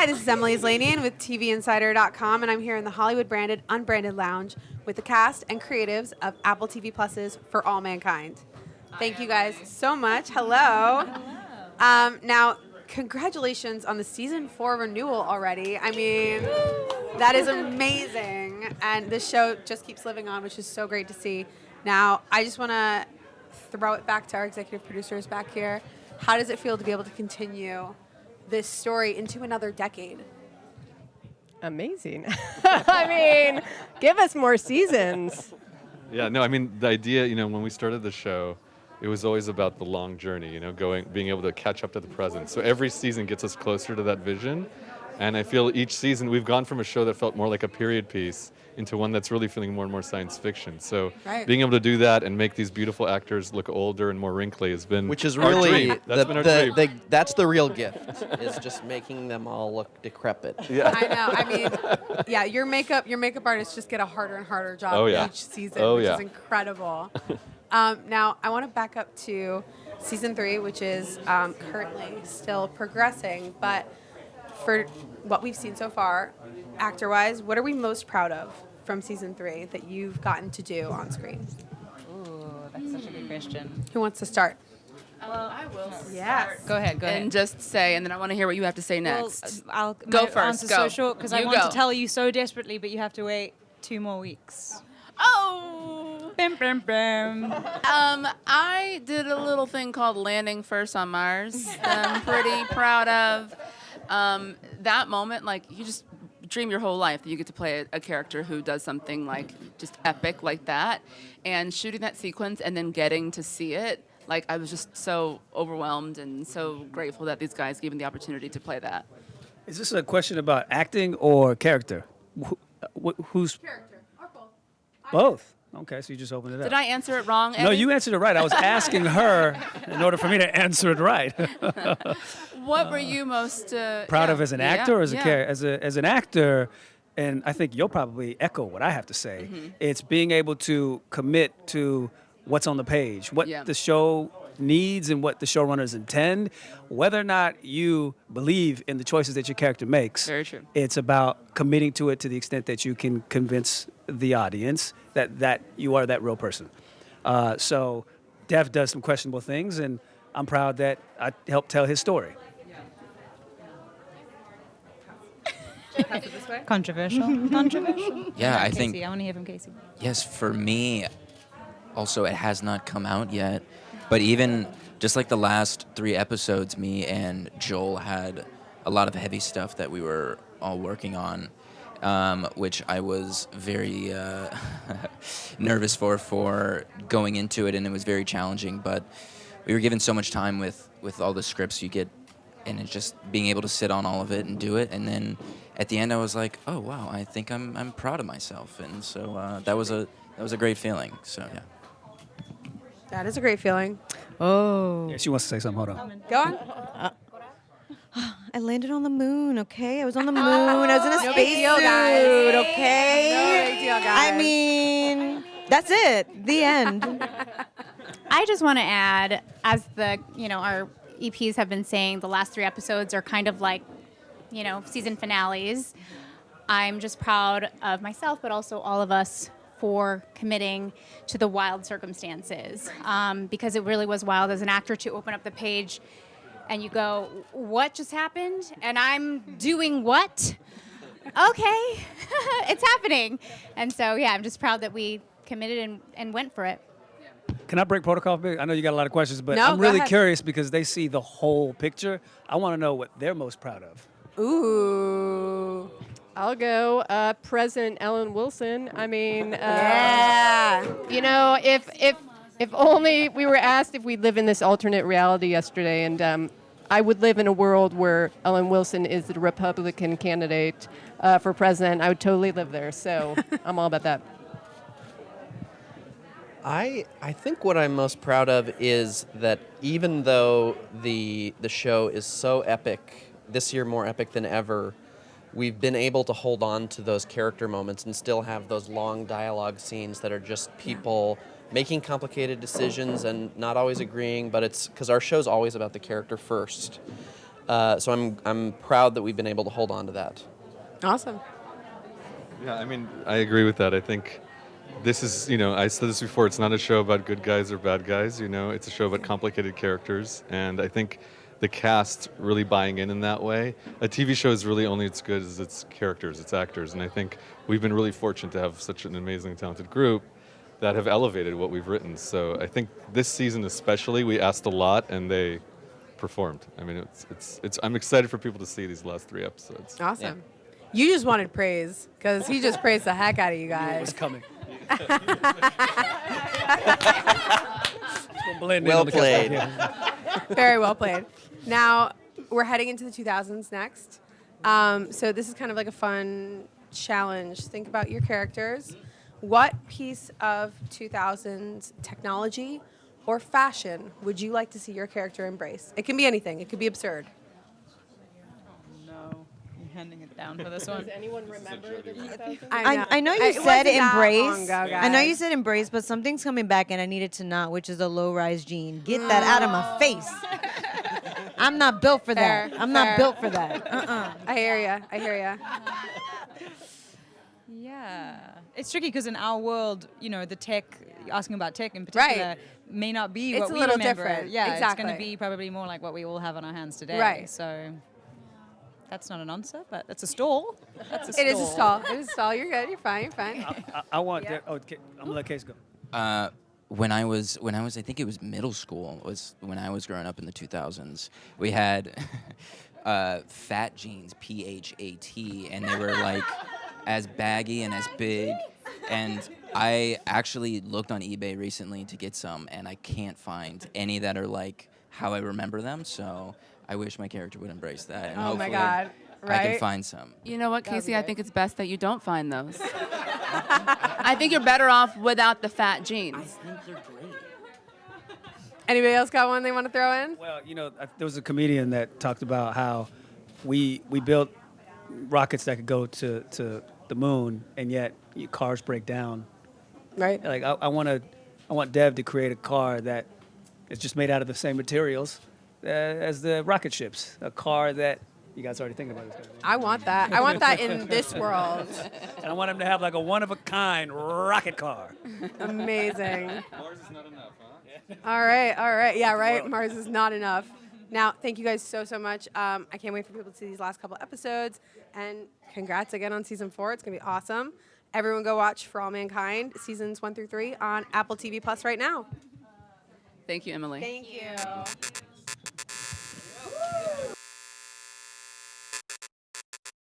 Hi, this is Emily Zlanian with TVinsider.com, and I'm here in the Hollywood-branded, unbranded lounge with the cast and creatives of Apple TV Plus's For All Mankind. Thank you guys so much. Hello. Now, congratulations on the season 4 renewal already. I mean, that is amazing, and this show just keeps living on, which is so great to see. Now, I just want to throw it back to our executive producers back here. How does it feel to be able to continue this story into another decade? Amazing. I mean, give us more seasons. Yeah, no, I mean, the idea, when we started the show, it was always about the long journey, being able to catch up to the present. So every season gets us closer to that vision. And I feel each season we've gone from a show that felt more like a period piece into one that's really feeling more and more science fiction. So being able to do that and make these beautiful actors look older and more wrinkly has been Which is our really dream. That's been our dream. that's the real gift, is just making them all look decrepit. Yeah. I know. I mean, yeah, your makeup artists just get a harder and harder job each season, which is incredible. Now, I want to back up to season 3, which is currently still progressing, but for what we've seen so far, actor-wise, what are we most proud of from season 3 that you've gotten to do on screen? Ooh, that's such a good question. Who wants to start? I will. Yes. Go ahead. And just say, and then I want to hear what you have to say next. Well, I'll Go my first, answer's go. so short because I You want go. to tell you so desperately, but you have to wait 2 more weeks. Oh! Bam, bam, bam. I did a little thing called landing first on Mars that I'm pretty proud of. That moment, you just dream your whole life that you get to play a character who does something just epic like that, and shooting that sequence and then getting to see it. I was just so overwhelmed and so grateful that these guys gave me the opportunity to play that. Is this a question about acting or character? Who's Character. Or both. both? Okay, so you just opened it up. Did I answer it wrong, Eddie? No, you answered it right. I was asking her in order for me to answer it right. What were you most Proud of as an actor or as a yeah. character? As an actor, and I think you'll probably echo what I have to say. Mm-hmm. It's being able to commit to what's on the page, what Yeah. the show needs and what the showrunners intend. Whether or not you believe in the choices that your character makes, Very true. it's about committing to it to the extent that you can convince the audience that you are that real person. So Dev does some questionable things, and I'm proud that I helped tell his story. Pass it this way. Controversial. Controversial. Yeah, I Casey, think, I want to hear from Casey. yes, for me, also, it has not come out yet. But even just like the last 3 episodes, me and Joel had a lot of heavy stuff that we were all working on, which I was very nervous for going into it, and it was very challenging. But we were given so much time with all the scripts you get, and it's just being able to sit on all of it and do it. And then at the end, I was like, oh wow, I think I'm proud of myself, and so that was a great feeling. So yeah. That is a great feeling. Oh. Yeah, she wants to say something. Hold on. Go on. I landed on the moon, okay? I was on the moon. I was in a No big deal, guys. spacesuit, okay? No big deal, guys. I mean, that's it. The end. I just want to add, as our EPs have been saying, the last 3 episodes are kind of like, season finales. I'm just proud of myself, but also all of us for committing to the wild circumstances, because it really was wild as an actor to open up the page and you go, what just happened? And I'm doing what? Okay, it's happening. And so, yeah, I'm just proud that we committed and went for it. Can I break protocol? I know you got a lot of questions, but No, I'm go really ahead. curious because they see the whole picture. I want to know what they're most proud of. Ooh. I'll go. President Ellen Wilson. I mean, Yeah. if only we were asked if we live in this alternate reality yesterday, and I would live in a world where Ellen Wilson is the Republican candidate for president. I would totally live there. So I'm all about that. I think what I'm most proud of is that even though the show is so epic, this year more epic than ever, we've been able to hold on to those character moments and still have those long dialogue scenes that are just people making complicated decisions and not always agreeing, but it's because our show's always about the character first. So I'm proud that we've been able to hold on to that. Awesome. Yeah, I mean, I agree with that. I think this is, I said this before, it's not a show about good guys or bad guys, it's a show about complicated characters. And I think the cast really buying in that way. A TV show is really only as good as its characters, its actors. And I think we've been really fortunate to have such an amazing, talented group that have elevated what we've written. So I think this season especially, we asked a lot and they performed. I mean, I'm excited for people to see these last 3 episodes. Awesome. You just wanted praise because he just praised the heck out of you guys. It was coming. Well played. Very well played. Now, we're heading into the 2000s next. So this is kind of like a fun challenge. Think about your characters. What piece of 2000s technology or fashion would you like to see your character embrace? It can be anything. It could be absurd. No, I'm handing it down for this one. Does anyone remember the 2000s? I know you It said wasn't that embrace. long ago, I know guys. you said embrace, but something's coming back, and I need it to not, which is a low-rise jean. Get that out of my face. I'm not built for that. Fair, I'm fair. not built for that. I hear ya. Yeah. It's tricky because in our world, the tech, asking about tech in particular, Right. may not be It's what a we little remember. different. Yeah, it's going to Exactly. be probably more like what we all have on our hands today. Right. So that's not an answer, but that's a stall. That's a stall. It is a stall. It is a stall. You're good. You're fine. I want. Yeah. I'm gonna let Case go. When I was, I think it was middle school, was when I was growing up in the 2000s. We had fat jeans, PHAT, and they were like as baggy and as big. And I actually looked on eBay recently to get some, and I can't find any that are like how I remember them. So I wish my character would embrace that. And Oh my hopefully God. I Right? can find some. You know what, Casey? I think it's best that you don't find those. I think you're better off without the fat jeans. think they're great. Anybody else got one they want to throw in? Well, there was a comedian that talked about how we built rockets that could go to the moon, and yet cars break down. Right. Like I want Dev to create a car that is just made out of the same materials as the rocket ships. A car that you guys already thinking about this. I want that. I want that in this world. And I want him to have like a one-of-a-kind rocket car. Amazing. Mars is not enough, huh? All right. Yeah, right. Mars is not enough. Now, thank you guys so much. I can't wait for people to see these last couple episodes. And congrats again on season 4. It's going to be awesome. Everyone go watch For All Mankind, seasons 1 through 3 on Apple TV Plus right now. Thank you, Emily. Thank you.